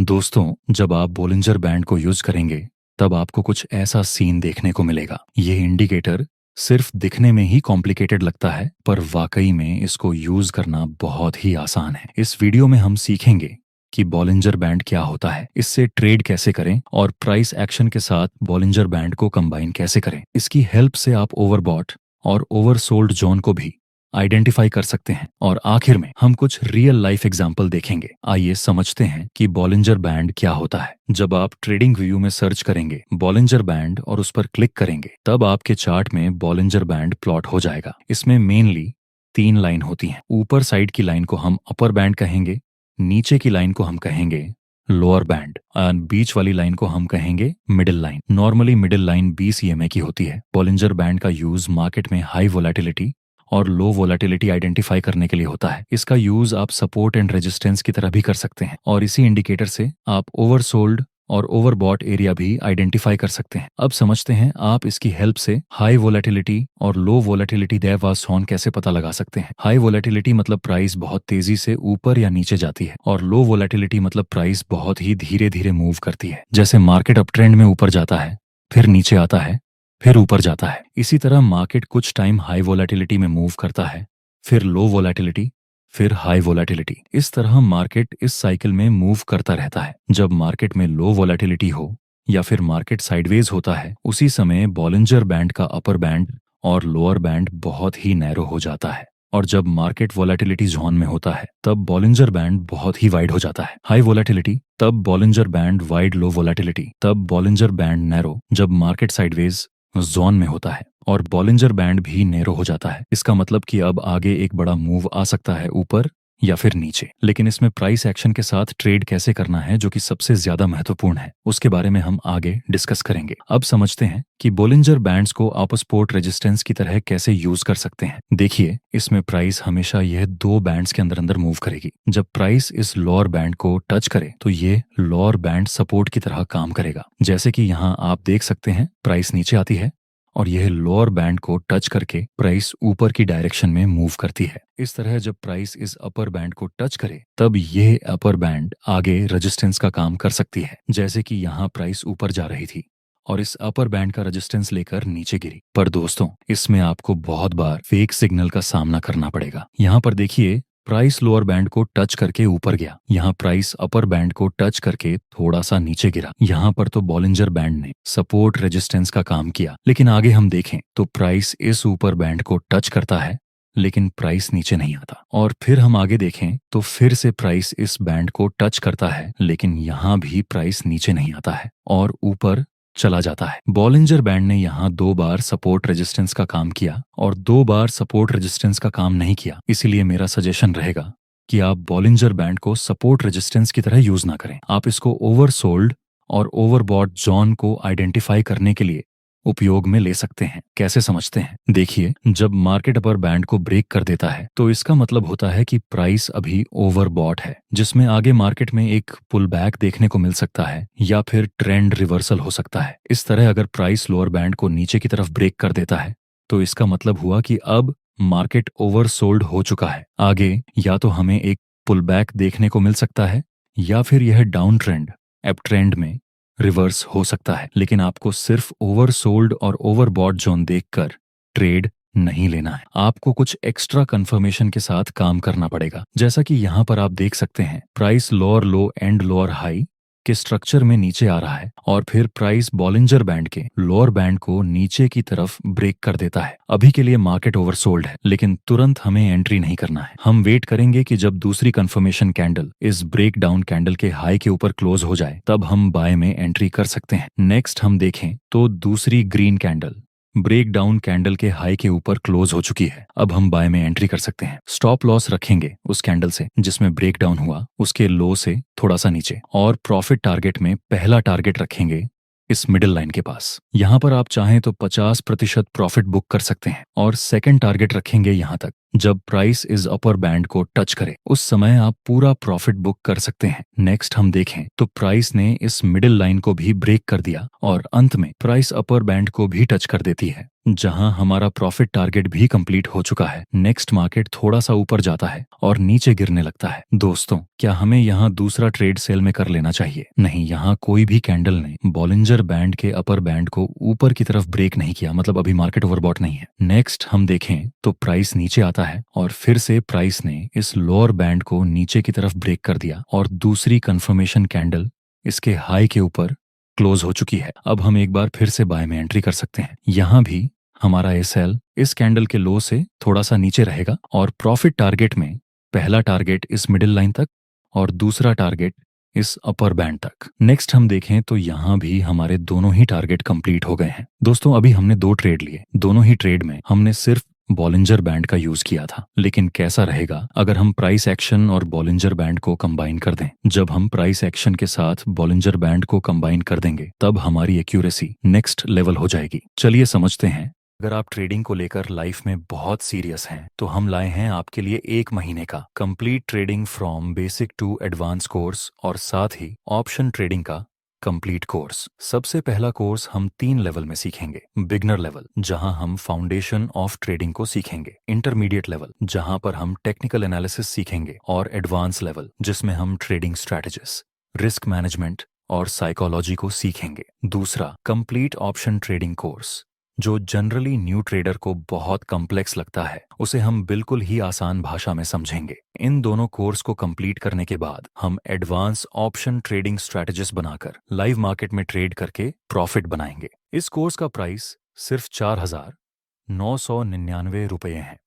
दोस्तों, जब आप बोलिंजर बैंड को यूज करेंगे तब आपको कुछ ऐसा सीन देखने को मिलेगा। ये इंडिकेटर सिर्फ दिखने में ही कॉम्प्लिकेटेड लगता है, पर वाकई में इसको यूज करना बहुत ही आसान है। इस वीडियो में हम सीखेंगे कि बॉलिंजर बैंड क्या होता है, इससे ट्रेड कैसे करें और प्राइस एक्शन के साथ बॉलिंजर बैंड को कंबाइन कैसे करें। इसकी हेल्प से आप ओवरबॉट और ओवरसोल्ड जोन को भी आइडेंटिफाई कर सकते हैं। और आखिर में हम कुछ रियल लाइफ एग्जाम्पल देखेंगे। आइए समझते हैं कि बॉलिंजर बैंड क्या होता है। जब आप ट्रेडिंग व्यू में सर्च करेंगे बॉलिंजर बैंड और उस पर क्लिक करेंगे, तब आपके चार्ट में बॉलिंजर बैंड प्लॉट हो जाएगा। इसमें मेनली 3 लाइन होती हैं। ऊपर साइड की लाइन को हम अपर बैंड कहेंगे, नीचे की लाइन को हम कहेंगे लोअर बैंड और बीच वाली लाइन को हम कहेंगे middle line. Normally middle line 20 EMA की होती है। बॉलिंजर बैंड का यूज मार्केट में हाई वोलेटिलिटी और लो वोलेटिलिटी आइडेंटिफाई करने के लिए होता है। इसका यूज आप सपोर्ट एंड रेजिस्टेंस की तरह भी कर सकते हैं और इसी इंडिकेटर से आप ओवरसोल्ड और ओवरबॉट एरिया भी आइडेंटिफाई कर सकते हैं। अब समझते हैं आप इसकी हेल्प से हाई वोलेटिलिटी और लो वोलेटिलिटी देव व सॉन कैसे पता लगा सकते हैं। हाई वोलेटिलिटी मतलब प्राइस बहुत तेजी से ऊपर या नीचे जाती है, और लो वोलेटिलिटी मतलब प्राइस बहुत ही धीरे धीरे मूव करती है। जैसे मार्केट अप ट्रेंड में ऊपर जाता है, फिर नीचे आता है, फिर ऊपर जाता है। इसी तरह मार्केट कुछ टाइम हाई वोलेटिलिटी में मूव करता है, फिर लो वोलेटिलिटी, फिर हाई वोलेटिलिटी। इस तरह मार्केट इस साइकिल में मूव करता रहता है। जब मार्केट में लो वोलेटिलिटी हो या फिर मार्केट साइडवेज होता है, उसी समय बॉलिंजर बैंड का अपर बैंड और लोअर बैंड बहुत ही नैरो हो जाता है। और जब मार्केट वोलेटिलिटी जोन में होता है, तब बॉलिंजर बैंड बहुत ही वाइड हो जाता है। हाई वोलेटिलिटी तब बॉलिंजर बैंड वाइड, लो वोलेटिलिटी तब बॉलिंजर बैंड नैरो। जब मार्केट साइडवेज जोन में होता है और बॉलिंजर बैंड भी नैरो हो जाता है। इसका मतलब कि अब आगे एक बड़ा मूव आ सकता है, ऊपर या फिर नीचे। लेकिन इसमें प्राइस एक्शन के साथ ट्रेड कैसे करना है, जो कि सबसे ज्यादा महत्वपूर्ण है, उसके बारे में हम आगे डिस्कस करेंगे। अब समझते हैं कि बॉलिंजर बैंड्स को आप सपोर्ट रेजिस्टेंस की तरह कैसे यूज कर सकते हैं। देखिए, इसमें प्राइस हमेशा यह 2 बैंड्स के अंदर अंदर मूव करेगी। जब प्राइस इस लोअर बैंड को टच करे तो ये लोअर बैंड सपोर्ट की तरह काम करेगा। जैसे कि यहाँ आप देख सकते हैं, प्राइस नीचे आती है और यह लोअर बैंड को टच करके प्राइस ऊपर की डायरेक्शन में मूव करती है। इस तरह जब प्राइस इस अपर बैंड को टच करे, तब यह अपर बैंड आगे रेजिस्टेंस का काम कर सकती है। जैसे कि यहाँ प्राइस ऊपर जा रही थी और इस अपर बैंड का रेजिस्टेंस लेकर नीचे गिरी। पर दोस्तों, इसमें आपको बहुत बार फेक सिग्नल का सामना करना पड़ेगा। यहाँ पर देखिए, प्राइस लोअर बैंड को टच करके ऊपर गया, यहाँ प्राइस अपर बैंड को टच करके थोड़ा सा नीचे गिरा। यहाँ पर तो बॉलिंजर बैंड ने सपोर्ट रेजिस्टेंस का काम किया। लेकिन आगे हम देखें तो प्राइस इस ऊपर बैंड को टच करता है, लेकिन प्राइस नीचे नहीं आता। और फिर हम आगे देखें तो फिर से प्राइस इस बैंड को टच करता है, लेकिन यहाँ भी प्राइस नीचे नहीं आता है और ऊपर चला जाता है। बॉलिंजर बैंड ने यहाँ 2 बार सपोर्ट रेजिस्टेंस का काम किया और 2 बार सपोर्ट रेजिस्टेंस का काम नहीं किया। इसीलिए मेरा सजेशन रहेगा कि आप बॉलिंजर बैंड को सपोर्ट रेजिस्टेंस की तरह यूज ना करें। आप इसको ओवरसोल्ड और ओवरबॉट जोन को आइडेंटिफाई करने के लिए उपयोग में ले सकते हैं। कैसे समझते हैं? देखिए, जब मार्केट अपर बैंड को ब्रेक कर देता है तो इसका मतलब होता है कि प्राइस अभी ओवरबॉट है, जिसमें आगे मार्केट में एक पुल बैक देखने को मिल सकता है या फिर ट्रेंड रिवर्सल हो सकता है। इस तरह अगर प्राइस लोअर बैंड को नीचे की तरफ ब्रेक कर देता है तो इसका मतलब हुआ कि अब मार्केट ओवरसोल्ड हो चुका है। आगे या तो हमें एक पुल बैक देखने को मिल सकता है या फिर यह डाउन ट्रेंड अप ट्रेंड में रिवर्स हो सकता है। लेकिन आपको सिर्फ ओवरसोल्ड और ओवरबॉट जोन देखकर ट्रेड नहीं लेना है। आपको कुछ एक्स्ट्रा कंफर्मेशन के साथ काम करना पड़ेगा। जैसा कि यहाँ पर आप देख सकते हैं, price lower low and lower high के स्ट्रक्चर में नीचे आ रहा है और फिर प्राइस बॉलिंजर बैंड के लोअर बैंड को नीचे की तरफ ब्रेक कर देता है। अभी के लिए मार्केट ओवरसोल्ड है, लेकिन तुरंत हमें एंट्री नहीं करना है। हम वेट करेंगे कि जब दूसरी कंफर्मेशन कैंडल इस ब्रेक डाउन कैंडल के हाई के ऊपर क्लोज हो जाए, तब हम बाय में एंट्री कर सकते हैं। नेक्स्ट हम देखें तो दूसरी green candle break down candle के हाई के ऊपर क्लोज हो चुकी है। अब हम बाय में एंट्री कर सकते हैं। स्टॉप लॉस रखेंगे उस कैंडल से जिसमें ब्रेक डाउन हुआ, उसके लो से थोड़ा सा नीचे, और प्रॉफिट टारगेट में पहला टारगेट रखेंगे इस मिडिल लाइन के पास। यहाँ पर आप चाहें तो 50% प्रॉफिट बुक कर सकते हैं और सेकंड टारगेट रखेंगे यहाँ तक। जब प्राइस इस अपर बैंड को टच करे, उस समय आप पूरा प्रॉफिट बुक कर सकते हैं। नेक्स्ट हम देखें तो प्राइस ने इस मिडिल लाइन को भी ब्रेक कर दिया और अंत में प्राइस अपर बैंड को भी टच कर देती है। जहां हमारा प्रॉफिट टारगेट भी कंप्लीट हो चुका है। नेक्स्ट मार्केट थोड़ा सा ऊपर जाता है और नीचे गिरने लगता है। दोस्तों, क्या हमें यहाँ दूसरा ट्रेड सेल में कर लेना चाहिए? नहीं, यहाँ कोई भी कैंडल ने बॉलिंजर बैंड के अपर बैंड को ऊपर की तरफ ब्रेक नहीं किया, मतलब अभी मार्केट ओवरबॉट नहीं है। नेक्स्ट हम देखें तो प्राइस नीचे आता है और फिर से प्राइस ने इस लोअर बैंड को नीचे की तरफ ब्रेक कर दिया और दूसरी कंफर्मेशन कैंडल इसके हाई के ऊपर क्लोज हो चुकी है। अब हम एक बार फिर से बाय में एंट्री कर सकते हैं। यहाँ भी हमारा एसएल इस कैंडल के लो से थोड़ा सा नीचे रहेगा और प्रॉफिट टारगेट में पहला टारगेट इस मिडिल लाइन तक और दूसरा टारगेट इस अपर बैंड तक। नेक्स्ट हम देखें तो यहाँ भी हमारे दोनों ही टारगेट कंप्लीट हो गए हैं। दोस्तों, अभी हमने 2 ट्रेड लिए। दोनों ही ट्रेड में हमने सिर्फ बॉलिंजर बैंड का यूज किया था। लेकिन कैसा रहेगा अगर हम प्राइस एक्शन और बॉलिंजर बैंड को कंबाइन कर दें? जब हम प्राइस एक्शन के साथ बॉलिंजर बैंड को कंबाइन कर देंगे तब हमारी एक्यूरेसी नेक्स्ट लेवल हो जाएगी। चलिए समझते हैं। अगर आप ट्रेडिंग को लेकर लाइफ में बहुत सीरियस हैं तो हम लाए हैं आपके लिए 1 महीने का complete trading from basic to advance course और साथ ही ऑप्शन ट्रेडिंग का कंप्लीट कोर्स। सबसे पहला कोर्स हम 3 लेवल में सीखेंगे। बिगनर लेवल, जहां हम फाउंडेशन ऑफ ट्रेडिंग को सीखेंगे। इंटरमीडिएट लेवल, जहां पर हम टेक्निकल एनालिसिस सीखेंगे। और एडवांस लेवल, जिसमें हम ट्रेडिंग स्ट्रैटेजीज, रिस्क मैनेजमेंट और साइकोलॉजी को सीखेंगे। दूसरा कंप्लीट ऑप्शन ट्रेडिंग कोर्स, जो जनरली न्यू ट्रेडर को बहुत कॉम्प्लेक्स लगता है, उसे हम बिल्कुल ही आसान भाषा में समझेंगे। इन दोनों कोर्स को कंप्लीट करने के बाद हम एडवांस ऑप्शन ट्रेडिंग स्ट्रैटेजिस्ट बनाकर लाइव मार्केट में ट्रेड करके प्रॉफिट बनाएंगे। इस कोर्स का प्राइस सिर्फ 4,999 रुपये है।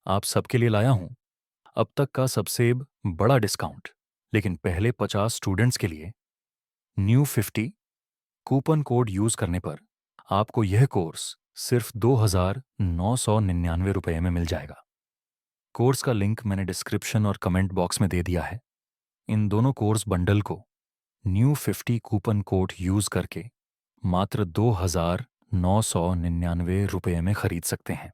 आप सबके लिए लाया हूं अब तक का सबसे बड़ा डिस्काउंट। लेकिन पहले 50 स्टूडेंट्स के लिए न्यू 50 कूपन कोड यूज करने पर आपको यह कोर्स सिर्फ 2,999 रुपये में मिल जाएगा। कोर्स का लिंक मैंने डिस्क्रिप्शन और कमेंट बॉक्स में दे दिया है। इन दोनों कोर्स बंडल को न्यू 50 कूपन कोड यूज करके मात्र 2,999 रुपये में खरीद सकते हैं।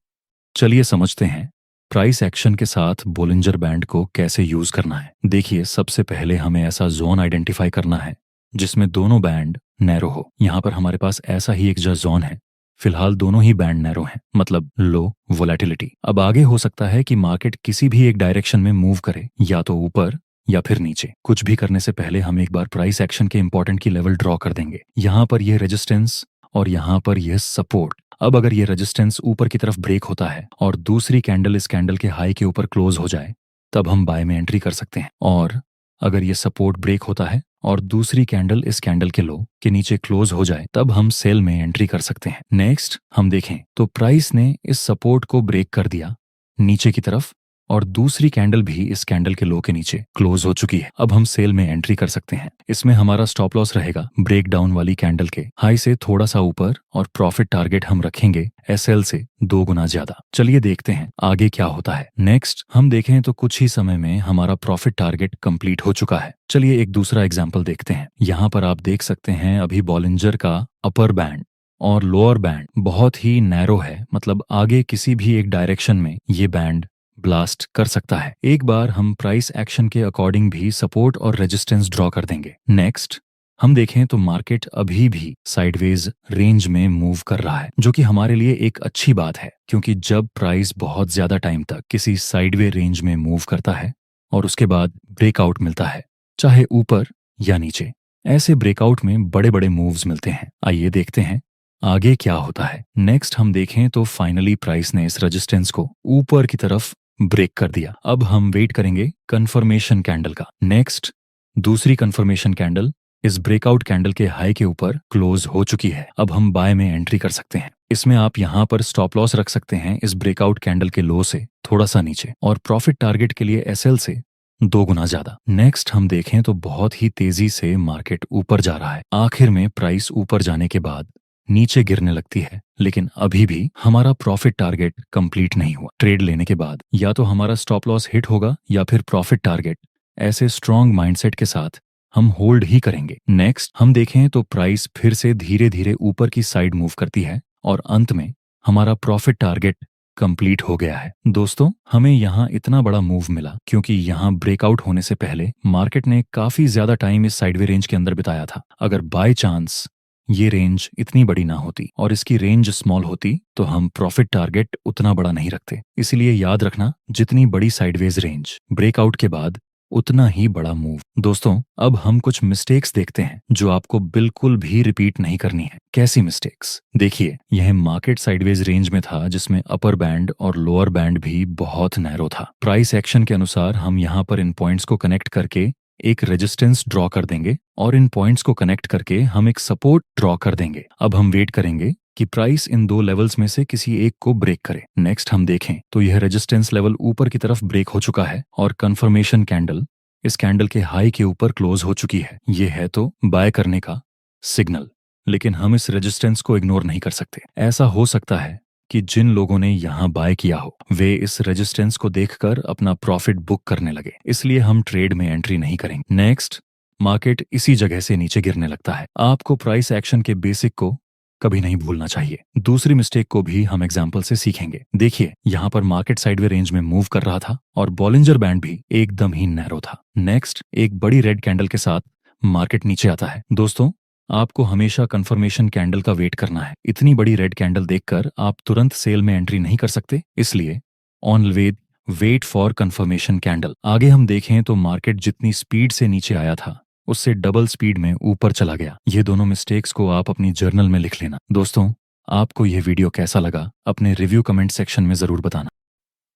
चलिए समझते हैं प्राइस एक्शन के साथ बोलिंजर बैंड को कैसे यूज करना है। देखिए, सबसे पहले हमें ऐसा जोन आइडेंटिफाई करना है जिसमें दोनों बैंड नैरो हो। यहाँ पर हमारे पास ऐसा ही एक जोन है। फिलहाल दोनों ही बैंड नैरो हैं, मतलब लो वोलेटिलिटी। अब आगे हो सकता है कि मार्केट किसी भी एक डायरेक्शन में मूव करे, या तो ऊपर या फिर नीचे। कुछ भी करने से पहले हम एक बार प्राइस एक्शन के इंपॉर्टेंट की लेवल ड्रॉ कर देंगे। यहाँ पर यह रेजिस्टेंस और यहाँ पर यह सपोर्ट। अब अगर ये रेजिस्टेंस ऊपर की तरफ ब्रेक होता है और दूसरी कैंडल इस कैंडल के हाई के ऊपर क्लोज हो जाए, तब हम बाय में एंट्री कर सकते हैं। और अगर ये सपोर्ट ब्रेक होता है और दूसरी कैंडल इस कैंडल के लो के नीचे क्लोज हो जाए, तब हम सेल में एंट्री कर सकते हैं। नेक्स्ट हम देखें तो प्राइस ने इस सपोर्ट को ब्रेक कर दिया नीचे की तरफ और दूसरी कैंडल भी इस कैंडल के लो के नीचे क्लोज हो चुकी है। अब हम सेल में एंट्री कर सकते हैं। इसमें हमारा स्टॉप लॉस रहेगा ब्रेक डाउन वाली कैंडल के हाई से थोड़ा सा ऊपर और प्रॉफिट टारगेट हम रखेंगे एसएल से 2 गुना ज्यादा। चलिए देखते हैं आगे क्या होता है। नेक्स्ट हम देखें तो कुछ ही समय में हमारा प्रॉफिट टारगेट कंप्लीट हो चुका है। चलिए एक दूसरा एग्जाम्पल देखते हैं। यहाँ पर आप देख सकते हैं अभी बॉलिंजर का अपर बैंड और लोअर बैंड बहुत ही नैरो है, मतलब आगे किसी भी एक डायरेक्शन में ये बैंड ब्लास्ट कर सकता है। एक बार हम प्राइस एक्शन के अकॉर्डिंग भी सपोर्ट और रेजिस्टेंस ड्रॉ कर देंगे। नेक्स्ट हम देखें तो मार्केट अभी भी साइडवेज रेंज में मूव कर रहा है, जो कि हमारे लिए एक अच्छी बात है, क्योंकि जब प्राइस बहुत ज्यादा टाइम तक किसी साइडवे रेंज में मूव करता है और उसके बाद ब्रेकआउट मिलता है, चाहे ऊपर या नीचे, ऐसे ब्रेकआउट में बड़े बड़े मूव्स मिलते हैं। आइए देखते हैं आगे क्या होता है। नेक्स्ट हम देखें तो फाइनली प्राइस ने इस रेजिस्टेंस को ऊपर की तरफ ब्रेक कर दिया। अब हम वेट करेंगे कंफर्मेशन कैंडल का। नेक्स्ट दूसरी कंफर्मेशन कैंडल इस ब्रेकआउट कैंडल के हाई के ऊपर क्लोज हो चुकी है। अब हम बाय में एंट्री कर सकते हैं। इसमें आप यहाँ पर स्टॉप लॉस रख सकते हैं इस ब्रेकआउट कैंडल के लो से थोड़ा सा नीचे और प्रॉफिट टारगेट के लिए एसएल से 2 गुना ज्यादा। नेक्स्ट हम देखें तो बहुत ही तेजी से मार्केट ऊपर जा रहा है। आखिर में प्राइस ऊपर जाने के बाद नीचे गिरने लगती है, लेकिन अभी भी हमारा प्रॉफिट टारगेट कंप्लीट नहीं हुआ। ट्रेड लेने के बाद या तो हमारा स्टॉप लॉस हिट होगा या फिर प्रॉफिट टारगेट। ऐसे स्ट्रॉन्ग माइंडसेट के साथ हम होल्ड ही करेंगे। नेक्स्ट हम देखें तो प्राइस फिर से धीरे धीरे ऊपर की साइड मूव करती है और अंत में हमारा प्रॉफिट टारगेट कंप्लीट हो गया है। दोस्तों, हमें यहाँ इतना बड़ा मूव मिला क्योंकि यहाँ ब्रेकआउट होने से पहले मार्केट ने काफी ज्यादा टाइम इस साइडवे रेंज के अंदर बिताया था। अगर बाय चांस ये रेंज इतनी बड़ी ना होती और इसकी रेंज स्मॉल होती तो हम प्रॉफिट टारगेट उतना बड़ा नहीं रखते। इसीलिए याद रखना, जितनी बड़ी साइडवेज रेंज ब्रेकआउट के बाद उतना ही बड़ा मूव। दोस्तों, अब हम कुछ मिस्टेक्स देखते हैं जो आपको बिल्कुल भी रिपीट नहीं करनी है। कैसी मिस्टेक्स? देखिए, यह मार्केट साइडवेज रेंज में था जिसमें अपर बैंड और लोअर बैंड भी बहुत नैरो था। प्राइस एक्शन के अनुसार हम यहाँ पर इन पॉइंट्स को कनेक्ट करके एक रेजिस्टेंस ड्रॉ कर देंगे और इन पॉइंट्स को कनेक्ट करके हम एक सपोर्ट ड्रॉ कर देंगे। अब हम वेट करेंगे कि प्राइस इन दो लेवल्स में से किसी एक को ब्रेक करे। नेक्स्ट हम देखें तो यह रेजिस्टेंस लेवल ऊपर की तरफ ब्रेक हो चुका है और कंफर्मेशन कैंडल इस कैंडल के हाई के ऊपर क्लोज हो चुकी है। ये है तो बाय करने का सिग्नल, लेकिन हम इस रेजिस्टेंस को इग्नोर नहीं कर सकते। ऐसा हो सकता है कि जिन लोगों ने यहाँ बाय किया हो वे इस रेजिस्टेंस को देखकर अपना प्रॉफिट बुक करने लगे, इसलिए हम ट्रेड में एंट्री नहीं करेंगे। नेक्स्ट, मार्केट इसी जगह से नीचे गिरने लगता है। आपको प्राइस एक्शन के बेसिक को कभी नहीं भूलना चाहिए। दूसरी मिस्टेक को भी हम एग्जाम्पल से सीखेंगे। देखिए, यहाँ पर मार्केट साइडवे रेंज में मूव कर रहा था और बॉलिंजर बैंड भी एकदम ही नैरो था। नेक्स्ट, एक बड़ी रेड कैंडल के साथ मार्केट नीचे आता है। दोस्तों, आपको हमेशा कंफर्मेशन कैंडल का वेट करना है। इतनी बड़ी रेड कैंडल देखकर आप तुरंत सेल में एंट्री नहीं कर सकते, इसलिए always wait for confirmation candle. आगे हम देखें तो मार्केट जितनी स्पीड से नीचे आया था उससे डबल स्पीड में ऊपर चला गया। ये दोनों मिस्टेक्स को आप अपनी जर्नल में लिख लेना। दोस्तों, आपको यह वीडियो कैसा लगा अपने रिव्यू कमेंट सेक्शन में जरूर बताना।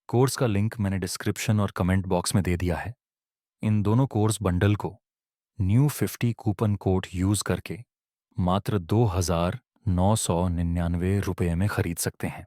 कोर्स का लिंक मैंने डिस्क्रिप्शन और कमेंट बॉक्स में दे दिया है। इन दोनों कोर्स बंडल को न्यू 50 कूपन कोड यूज करके मात्र 2,999 रुपये में खरीद सकते हैं।